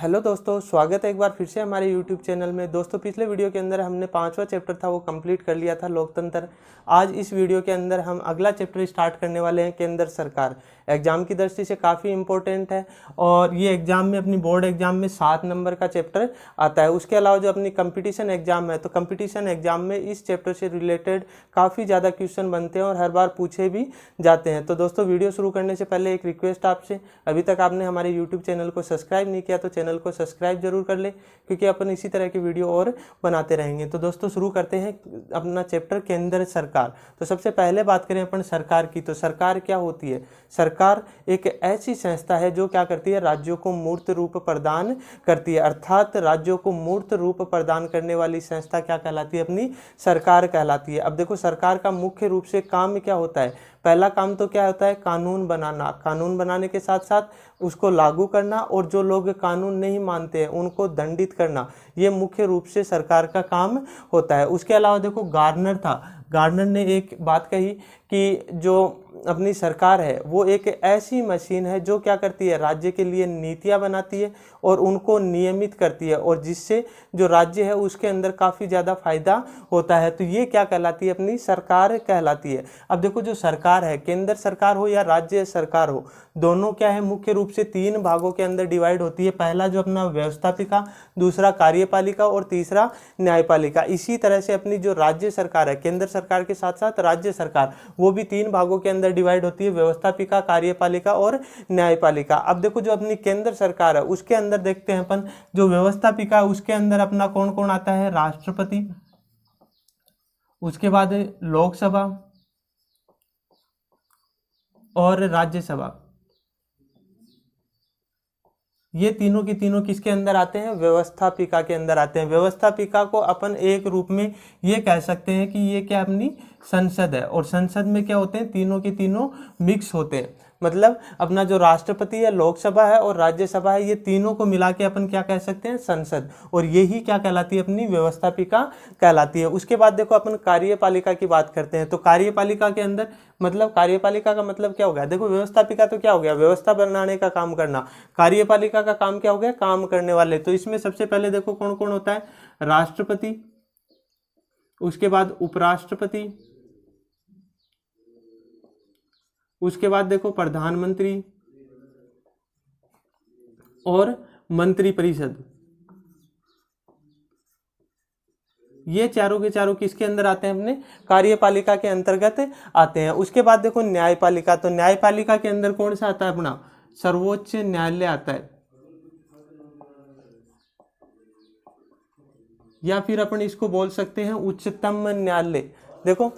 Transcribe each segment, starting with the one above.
Hello दोस्तों, स्वागत है एक बार फिर से हमारे यूट्यूब चैनल में। दोस्तों, पिछले वीडियो के अंदर हमने 5वां चैप्टर था वो कंप्लीट कर लिया था, लोकतंत्र। आज इस वीडियो के अंदर हम अगला चैप्टर स्टार्ट करने वाले हैं, केंद्र सरकार। एग्जाम की दृष्टि से काफ़ी इंपॉर्टेंट है और ये एग्जाम में, अपनी बोर्ड एग्जाम में 7 नंबर का चैप्टर आता है। उसके अलावा जो अपनी कंपटीशन एग्जाम है, तो कंपटीशन एग्जाम में इस चैप्टर से रिलेटेड काफ़ी ज़्यादा क्वेश्चन बनते हैं और हर बार पूछे भी जाते हैं। तो दोस्तों, वीडियो शुरू करने से पहले एक रिक्वेस्ट आपसे, अभी तक आपने हमारे यूट्यूब चैनल को सब्सक्राइब नहीं किया तो चैनल को सब्सक्राइब जरूर कर ले, क्योंकि अपन इसी तरह की वीडियो और बनाते रहेंगे। तो दोस्तों, शुरू करते हैं अपना चैप्टर केंद्र सरकार। तो सबसे पहले बात करें अपन सरकार की, तो सरकार क्या होती है? सरकार एक ऐसी संस्था है जो क्या करती है, राज्यों को मूर्त रूप प्रदान करती है। अर्थात राज्यों को मूर्त रूप प्रदान करने वाली संस्था क्या कहलाती है? अपनी सरकार कहलाती है। अब देखो, सरकार का मुख्य रूप से काम क्या होता है? पहला काम तो क्या होता है? कानून बनाना। कानून बनाने के साथ साथ उसको लागू करना और जो लोग कानून नहीं मानते हैं उनको दंडित करना, ये मुख्य रूप से सरकार का काम होता है। उसके अलावा देखो, गार्नर था। गार्नर ने एक बात कही कि जो अपनी सरकार है वो एक ऐसी मशीन है जो क्या करती है, राज्य के लिए नीतियां बनाती है और उनको नियमित करती है, और जिससे जो राज्य है उसके अंदर काफ़ी ज़्यादा फायदा होता है। तो ये क्या कहलाती है? अपनी सरकार कहलाती है। अब देखो, जो सरकार है, केंद्र सरकार हो या राज्य सरकार हो, दोनों क्या है, मुख्य रूप से 3 भागों के अंदर डिवाइड होती है। पहला जो अपना व्यवस्थापिका, दूसरा कार्यपालिका और तीसरा न्यायपालिका। इसी तरह से अपनी जो राज्य सरकार है, केंद्र सरकार के साथ साथ राज्य सरकार, वो भी 3 भागों के अंदर डिवाइड होती है, व्यवस्थापिका, कार्यपालिका और न्यायपालिका। अब देखो, जो अपनी केंद्र सरकार है उसके अंदर देखते हैं अपन, जो व्यवस्थापिका है उसके अंदर अपना कौन कौन आता है? राष्ट्रपति, उसके बाद लोकसभा और राज्यसभा। ये तीनों की तीनों किसके अंदर आते हैं? व्यवस्थापिका के अंदर आते हैं। व्यवस्थापिका को अपन एक रूप में ये कह सकते हैं कि ये क्या, अपनी संसद है, और संसद में क्या होते हैं? तीनों के तीनों मिक्स होते हैं। मतलब अपना जो राष्ट्रपति है, लोकसभा है और राज्यसभा है, ये तीनों को मिला के अपन क्या कह सकते हैं? संसद। और यही क्या कहलाती है? अपनी व्यवस्थापिका कहलाती है। उसके बाद देखो, अपन कार्यपालिका की बात करते हैं। तो कार्यपालिका के अंदर, मतलब कार्यपालिका का मतलब क्या हो गया? देखो, व्यवस्थापिका तो क्या हो गया? व्यवस्था बनाने का काम करना। कार्यपालिका का काम क्या हो गया? काम करने वाले। तो इसमें सबसे पहले देखो कौन कौन होता है? राष्ट्रपति, उसके बाद उपराष्ट्रपति, उसके बाद देखो प्रधानमंत्री और मंत्रिपरिषद। ये चारों के चारों किसके अंदर आते हैं? अपने कार्यपालिका के अंतर्गत आते हैं। उसके बाद देखो न्यायपालिका। तो न्यायपालिका के अंदर कौन सा आता है? अपना सर्वोच्च न्यायालय आता है, या फिर अपन इसको बोल सकते हैं उच्चतम न्यायालय। देखो,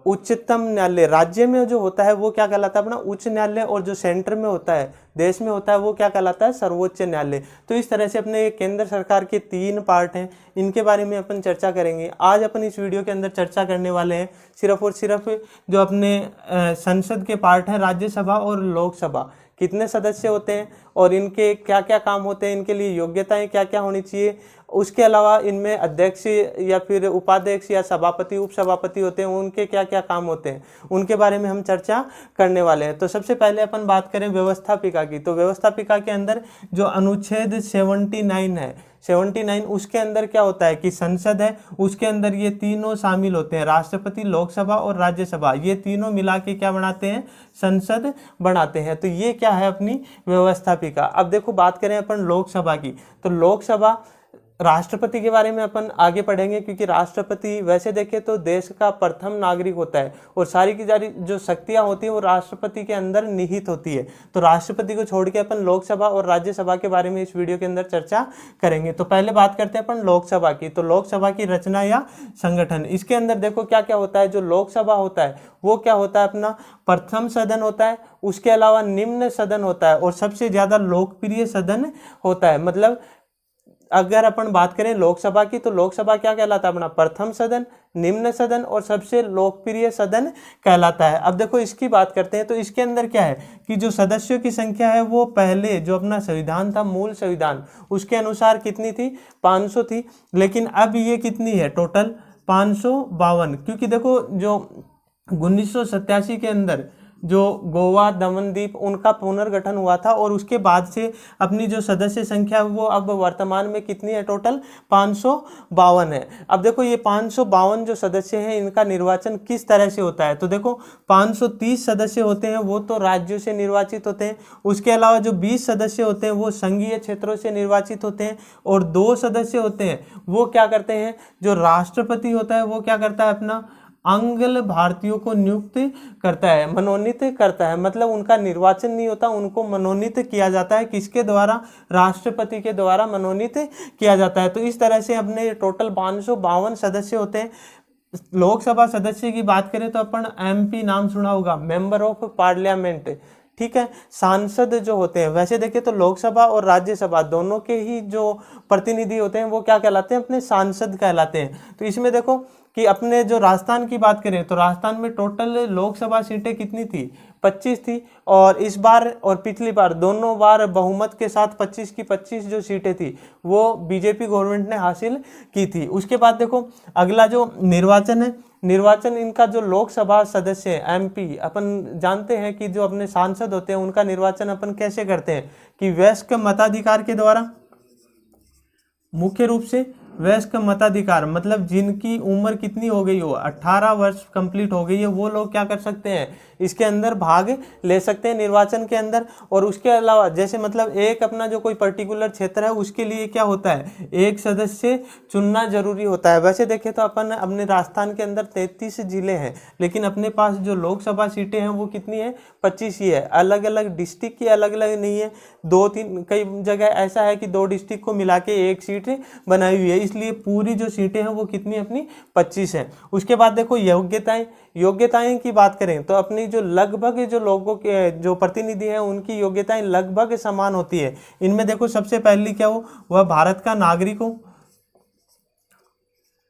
उच्चतम न्यायालय राज्य में जो होता है वो क्या कहलाता है? अपना उच्च न्यायालय, और जो सेंटर में होता है, देश में होता है, वो क्या कहलाता है? सर्वोच्च न्यायालय। तो इस तरह से अपने केंद्र सरकार के 3 पार्ट हैं, इनके बारे में अपन चर्चा करेंगे। आज अपन इस वीडियो के अंदर चर्चा करने वाले हैं सिर्फ और सिर्फ जो अपने संसद के पार्ट हैं, राज्यसभा और लोकसभा, कितने सदस्य होते हैं और इनके क्या क्या काम होते हैं, इनके लिए योग्यताएं क्या क्या होनी चाहिए। उसके अलावा इनमें अध्यक्ष या फिर उपाध्यक्ष या सभापति, उपसभापति होते हैं, उनके क्या क्या काम होते हैं, उनके बारे में हम चर्चा करने वाले हैं। तो सबसे पहले अपन बात करें व्यवस्थापिका की। तो व्यवस्थापिका के अंदर जो अनुच्छेद 79 है, 79, उसके अंदर क्या होता है कि संसद है, उसके अंदर ये तीनों शामिल होते हैं, राष्ट्रपति, लोकसभा और राज्यसभा। ये तीनों मिला के क्या बनाते हैं? संसद बनाते हैं। तो ये क्या है? अपनी व्यवस्थापिका। अब देखो, बात करें अपन लोकसभा की। तो लोकसभा, राष्ट्रपति के बारे में अपन आगे पढ़ेंगे, क्योंकि राष्ट्रपति वैसे देखें तो देश का प्रथम नागरिक होता है और सारी की सारी जो शक्तियां होती हैं वो राष्ट्रपति के अंदर निहित होती है। तो राष्ट्रपति को छोड़ के अपन लोकसभा और राज्यसभा के बारे में इस वीडियो के अंदर चर्चा करेंगे। तो पहले बात करते हैं अपन लोकसभा की। तो लोकसभा की रचना या संगठन, इसके अंदर देखो क्या क्या होता है। जो लोकसभा होता है वो क्या होता है? अपना प्रथम सदन होता है, उसके अलावा निम्न सदन होता है और सबसे ज्यादा लोकप्रिय सदन होता है। मतलब अगर अपन बात करें लोकसभा की, तो लोकसभा क्या कहलाता है? अपना प्रथम सदन, निम्न सदन और सबसे लोकप्रिय सदन कहलाता है। अब देखो, इसकी बात करते हैं। तो इसके अंदर क्या है कि जो सदस्यों की संख्या है वो पहले जो अपना संविधान था, मूल संविधान, उसके अनुसार कितनी थी? 500 थी। लेकिन अब ये कितनी है? टोटल 552। क्योंकि देखो, जो 1987 के अंदर जो गोवा दमन द्वीप उनका पुनर्गठन हुआ था, और उसके बाद से अपनी जो सदस्य संख्या वो अब वर्तमान में कितनी है, टोटल 552 है। अब देखो ये 552 जो सदस्य हैं इनका निर्वाचन किस तरह से होता है, तो देखो 530 सदस्य होते हैं वो तो राज्यों से निर्वाचित होते हैं, उसके अलावा जो 20 सदस्य होते हैं वो संघीय क्षेत्रों से निर्वाचित होते हैं, और 2 सदस्य होते हैं वो क्या करते हैं, जो राष्ट्रपति होता है वो क्या करता है, अपना अंग भारतीयों को नियुक्त करता है, मनोनीत करता है, मतलब उनका निर्वाचन नहीं होता, उनको मनोनीत किया जाता है, किसके द्वारा, राष्ट्रपति के द्वारा मनोनीत किया जाता है। तो इस तरह से अपने टोटल 552 सदस्य होते हैं। लोकसभा सदस्य की बात करें तो अपन MP नाम सुना होगा, मेंबर ऑफ पार्लियामेंट, ठीक है, सांसद जो होते हैं। वैसे देखें तो लोकसभा और राज्यसभा दोनों के ही जो प्रतिनिधि होते हैं वो क्या कहलाते हैं, अपने सांसद कहलाते हैं। तो इसमें देखो कि अपने जो राजस्थान की बात करें तो राजस्थान में टोटल लोकसभा सीटें कितनी थी, 25 थी, और इस बार और पिछली बार दोनों बार बहुमत के साथ 25 की 25 जो सीटें थी वो बीजेपी गवर्नमेंट ने हासिल की थी। उसके बाद देखो अगला जो निर्वाचन है, निर्वाचन इनका जो लोकसभा सदस्य है MP, अपन जानते हैं कि जो अपने सांसद होते हैं उनका निर्वाचन अपन कैसे करते हैं कि वयस्क मताधिकार के द्वारा, मुख्य रूप से वयस्क मताधिकार, मतलब जिनकी उम्र कितनी हो गई हो, 18 वर्ष कंप्लीट हो गई है, वो लोग क्या कर सकते हैं, इसके अंदर भाग ले सकते हैं निर्वाचन के अंदर। और उसके अलावा जैसे मतलब एक अपना जो कोई पर्टिकुलर क्षेत्र है उसके लिए क्या होता है, एक सदस्य चुनना जरूरी होता है। वैसे देखें तो अपन अपने राजस्थान के अंदर 33 जिले हैं, लेकिन अपने पास जो लोकसभा सीटें हैं वो कितनी है, 25 ही है। अलग अलग डिस्ट्रिक्ट की अलग अलग नहीं है, 2-3 कई जगह ऐसा है कि 2 डिस्ट्रिक्ट को मिला के एक सीट बनाई हुई है, इसलिए पूरी जो सीटें हैं वो कितनी अपनी 25 हैं। उसके बाद देखो योग्यताएं की बात करें तो अपनी जो लगभग जो लोगों के जो प्रतिनिधि हैं उनकी योग्यताएं लगभग समान होती है। इनमें देखो सबसे पहली क्या हो, वह भारत का नागरिक हो,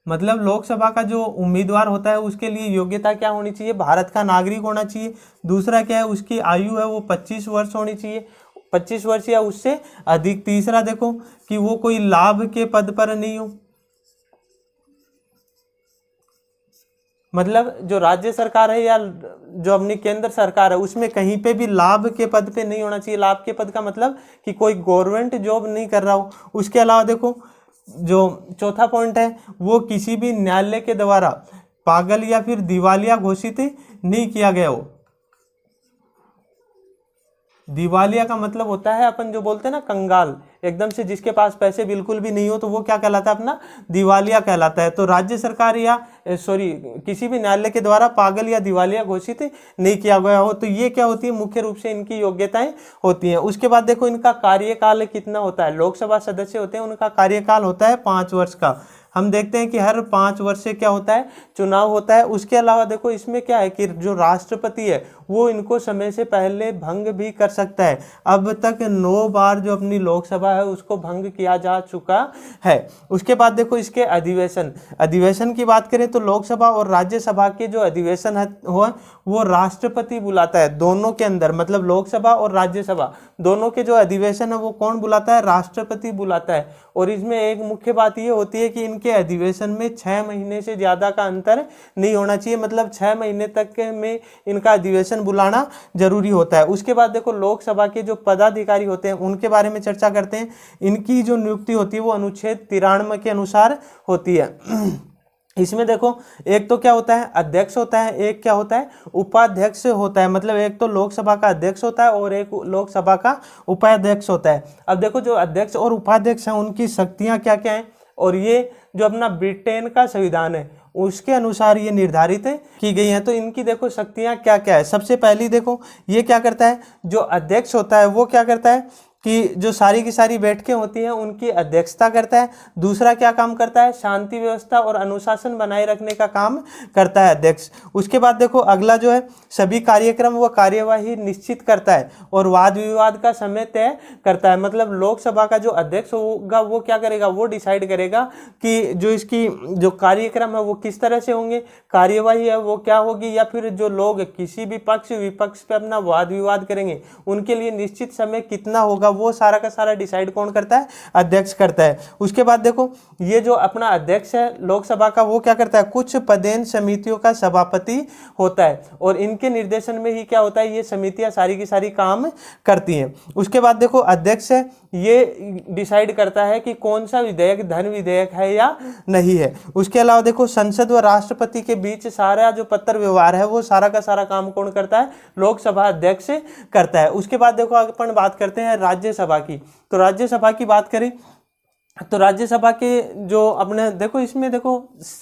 मतलब लोकसभा का जो उम्मीदवार होता है उसके लिए योग्यता क्या होनी चाहिए, भारत का नागरिक होना चाहिए। दूसरा क्या है, उसकी आयु है वो 25 वर्ष होनी चाहिए, 25 वर्ष या उससे अधिक। तीसरा देखो कि वो कोई लाभ के पद पर नहीं हो, मतलब जो राज्य सरकार है या जो अपनी केंद्र सरकार है उसमें कहीं पे भी लाभ के पद पे नहीं होना चाहिए। लाभ के पद का मतलब कि कोई गवर्नमेंट जॉब नहीं कर रहा हो। उसके अलावा देखो जो चौथा पॉइंट है वो किसी भी न्यायालय के द्वारा पागल या फिर दिवालिया घोषित नहीं किया गया हो। दिवालिया का मतलब होता है अपन जो बोलते हैं ना कंगाल, एकदम से जिसके पास पैसे बिल्कुल भी नहीं हो तो वो क्या कहलाता है, अपना दिवालिया कहलाता है। तो राज्य सरकार या किसी भी न्यायालय के द्वारा पागल या दिवालिया घोषित नहीं किया गया हो। तो ये क्या होती है, मुख्य रूप से इनकी योग्यताएं होती हैं। उसके बाद देखो इनका कार्यकाल कितना होता है, लोकसभा सदस्य होते हैं उनका कार्यकाल होता है 5 वर्ष का। हम देखते हैं कि हर 5 वर्ष से क्या होता है, चुनाव होता है। उसके अलावा देखो इसमें क्या है कि जो राष्ट्रपति है वो इनको समय से पहले भंग भी कर सकता है। अब तक 9 बार जो अपनी लोकसभा है उसको भंग किया जा चुका है। उसके बाद देखो इसके अधिवेशन की बात करें तो लोकसभा और राज्यसभा के जो अधिवेशन है वो राष्ट्रपति बुलाता है दोनों के अंदर, मतलब लोकसभा और राज्यसभा दोनों के जो अधिवेशन है वो कौन बुलाता है, राष्ट्रपति बुलाता है। और इसमें एक मुख्य बात ये होती है कि इनके अधिवेशन में 6 महीने से ज़्यादा का अंतर नहीं होना चाहिए, मतलब 6 महीने तक में इनका अधिवेशन बुलाना जरूरी होता है। उसके बाद देखो लोकसभा के जो पदाधिकारी होते हैं उनके बारे में चर्चा करते हैं। इनकी जो नियुक्ति होती है वो अनुच्छेद 93 के अनुसार होती है। इसमें देखो एक तो क्या होता है, अध्यक्ष होता है, एक क्या होता है, उपाध्यक्ष होता है। मतलब एक तो लोकसभा का अध्यक्ष होता है और एक लोकसभा का उपाध्यक्ष होता है। अब देखो जो अध्यक्ष और उपाध्यक्ष हैं उनकी शक्तियां क्या क्या हैं, और ये जो अपना ब्रिटेन का संविधान है उसके अनुसार ये निर्धारित की गई हैं। तो इनकी देखो शक्तियां क्या क्या है। सबसे पहली देखो ये क्या करता है, जो अध्यक्ष होता है वो क्या करता है कि जो सारी की सारी बैठकें होती हैं उनकी अध्यक्षता करता है। दूसरा क्या काम करता है, शांति व्यवस्था और अनुशासन बनाए रखने का काम करता है अध्यक्ष। उसके बाद देखो अगला जो है सभी कार्यक्रम व कार्यवाही निश्चित करता है और वाद विवाद का समय तय करता है। मतलब लोकसभा का जो अध्यक्ष होगा वो क्या करेगा, वो डिसाइड करेगा कि जो इसकी जो कार्यक्रम है वो किस तरह से होंगे, कार्यवाही है वो क्या होगी, या फिर जो लोग किसी भी पक्ष विपक्ष पे अपना वाद विवाद करेंगे उनके लिए निश्चित समय कितना होगा वो सारा का सारा डिसाइड कौन करता है, अध्यक्ष करता है। उसके बाद देखो ये जो अपना अध्यक्ष है लोकसभा का, वो क्या करता है, कुछ पदेन समितियों का सभापति होता है और इनके निर्देशन में ही क्या होता है, ये समितियां सारी की सारी काम करती हैं। उसके बाद देखो अध्यक्ष है, ये डिसाइड करता है कि कौन सा विधेयक धन विधेयक है या नहीं है। उसके अलावा देखो संसद व राष्ट्रपति के बीच सारा जो पत्र व्यवहार है वो सारा का सारा काम कौन करता है, लोकसभा अध्यक्ष करता है। उसके बाद देखो अपन बात करते हैं राज्यसभा की। तो राज्यसभा की बात करें तो राज्यसभा के जो अपने देखो इसमें देखो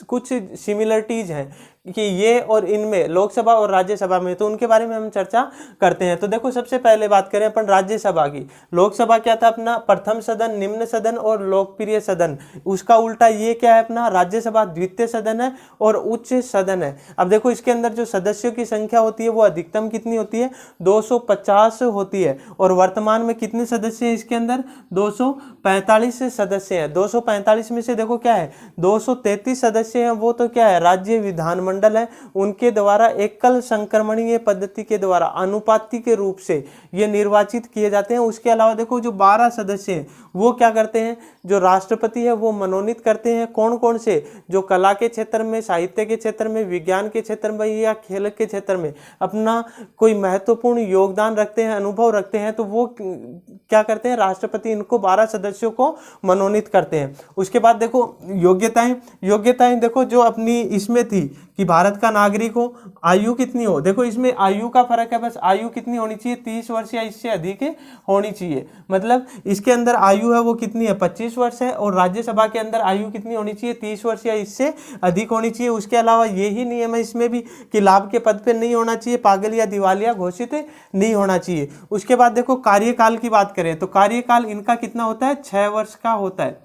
कुछ सिमिलरिटीज हैं कि ये और इनमें लोकसभा और राज्यसभा में, तो उनके बारे में हम चर्चा करते हैं। तो देखो सबसे पहले बात करें अपन राज्यसभा की। लोकसभा क्या था अपना, प्रथम सदन, निम्न सदन और लोकप्रिय सदन। उसका उल्टा ये क्या है अपना, राज्यसभा द्वितीय सदन है और उच्च सदन है। अब देखो इसके अंदर जो सदस्यों की संख्या होती है वो अधिकतम कितनी होती है, 250 होती है। और वर्तमान में कितने सदस्य हैं इसके अंदर, 245 सदस्य हैं। 245 में से देखो क्या है, 233 सदस्य हैं वो तो क्या है, राज्य विधानमंडल है, उनके द्वारा एकल संक्रमणीय पद्धति के द्वारा अनुपातिक के रूप से ये निर्वाचित किए जाते हैं। उसके अलावा देखो जो 12 सदस्य हैं वो क्या करते हैं, जो राष्ट्रपति है वो मनोनीत करते हैं। कौन कौन से, जो कला के क्षेत्र में, साहित्य के क्षेत्र में, विज्ञान के क्षेत्र में या खेल के क्षेत्र में अपना कोई महत्वपूर्ण योगदान रखते हैं, अनुभव रखते हैं, तो वो क्या करते हैं, राष्ट्रपति इनको 12 सदस्यों को मनोनीत करते हैं। उसके बाद देखो योग्यताएं देखो जो अपनी इसमें थी कि भारत का नागरिक हो, आयु कितनी हो, देखो इसमें आयु का फर्क है, बस आयु कितनी होनी चाहिए, 30 वर्ष या इससे अधिक होनी चाहिए। मतलब इसके अंदर आयु है वो कितनी है, 25 वर्ष है, और राज्यसभा के अंदर आयु कितनी होनी चाहिए, 30 वर्ष या इससे अधिक होनी चाहिए। उसके अलावा यही नियम है इसमें भी कि लाभ के पद पे नहीं होना चाहिए, पागल या दिवालिया घोषित नहीं होना चाहिए। उसके बाद देखो कार्यकाल की बात करें तो कार्यकाल इनका कितना होता है, 6 वर्ष का होता है,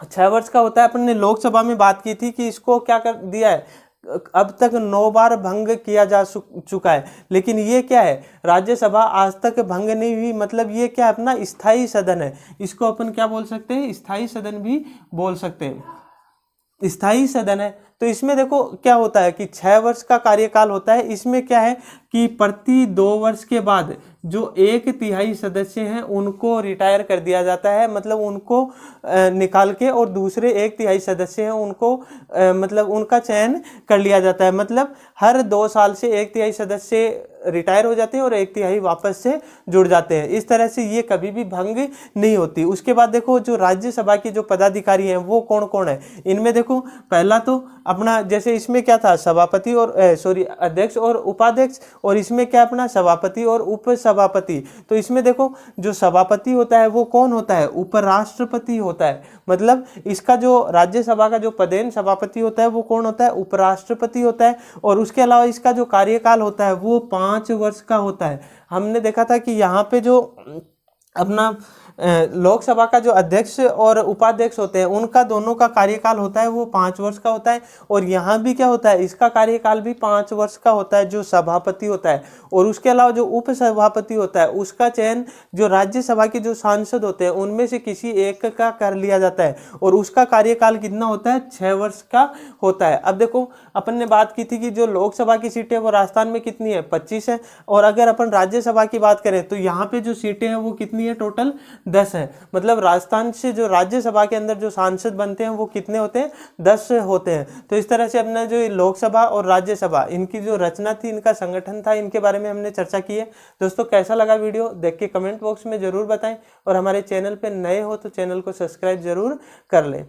6 वर्ष का होता है। अपन ने लोकसभा में बात की थी कि इसको क्या कर दिया है, अब तक 9 बार भंग किया जा चुका है, लेकिन ये क्या है, राज्यसभा आज तक भंग नहीं हुई। मतलब ये क्या अपना स्थायी सदन है, इसको अपन क्या बोल सकते हैं, स्थायी सदन भी बोल सकते हैं, स्थायी सदन है। तो इसमें देखो क्या होता है कि 6 वर्ष का कार्यकाल होता है। इसमें क्या है कि प्रति 2 वर्ष के बाद जो 1/3 सदस्य हैं उनको रिटायर कर दिया जाता है, मतलब उनको निकाल के, और दूसरे 1/3 सदस्य हैं उनको मतलब उनका चयन कर लिया जाता है। मतलब हर 2 साल से 1/3 सदस्य रिटायर हो जाते हैं और 1/3 वापस से जुड़ जाते हैं। इस तरह से ये कभी भी भंग नहीं होती। उसके बाद देखो जो राज्यसभा के जो पदाधिकारी हैं वो कौन कौन है, इनमें देखो पहला तो अपना जैसे इसमें क्या था, सभापति और अध्यक्ष और उपाध्यक्ष, और इसमें क्या अपना सभापति और उपसभापति। तो इसमें देखो जो सभापति होता है वो कौन होता है, उपराष्ट्रपति होता है। मतलब इसका जो राज्यसभा का जो पदेन सभापति होता है वो कौन होता है, उपराष्ट्रपति होता है। और उसके अलावा इसका जो कार्यकाल होता है वो 5 वर्ष का होता है। हमने देखा था कि यहाँ पे जो अपना लोकसभा का जो अध्यक्ष और उपाध्यक्ष होते हैं उनका दोनों का कार्यकाल होता है वो 5 वर्ष का होता है। और यहाँ भी क्या होता है, इसका कार्यकाल भी 5 वर्ष का होता है जो सभापति होता है। और उसके अलावा जो उपसभापति होता है उसका चयन जो राज्यसभा के जो सांसद होते हैं उनमें से किसी एक का कर लिया जाता है, और उसका कार्यकाल कितना होता है, 6 वर्ष का होता है। अब देखो अपन ने बात की थी कि जो लोकसभा की सीटें वो राजस्थान में कितनी है, 25 है। और अगर अपन राज्यसभा की बात करें तो यहाँ पे जो सीटें हैं वो कितनी है, टोटल 10 है। मतलब राजस्थान से जो राज्यसभा के अंदर जो सांसद बनते हैं वो कितने होते हैं, 10 होते हैं। तो इस तरह से अपना जो लोकसभा और राज्यसभा इनकी जो रचना थी, इनका संगठन था, इनके बारे में हमने चर्चा की है। दोस्तों कैसा लगा वीडियो देख के कमेंट बॉक्स में जरूर बताएं, और हमारे चैनल पे नए हो तो चैनल को सब्सक्राइब जरूर कर लें।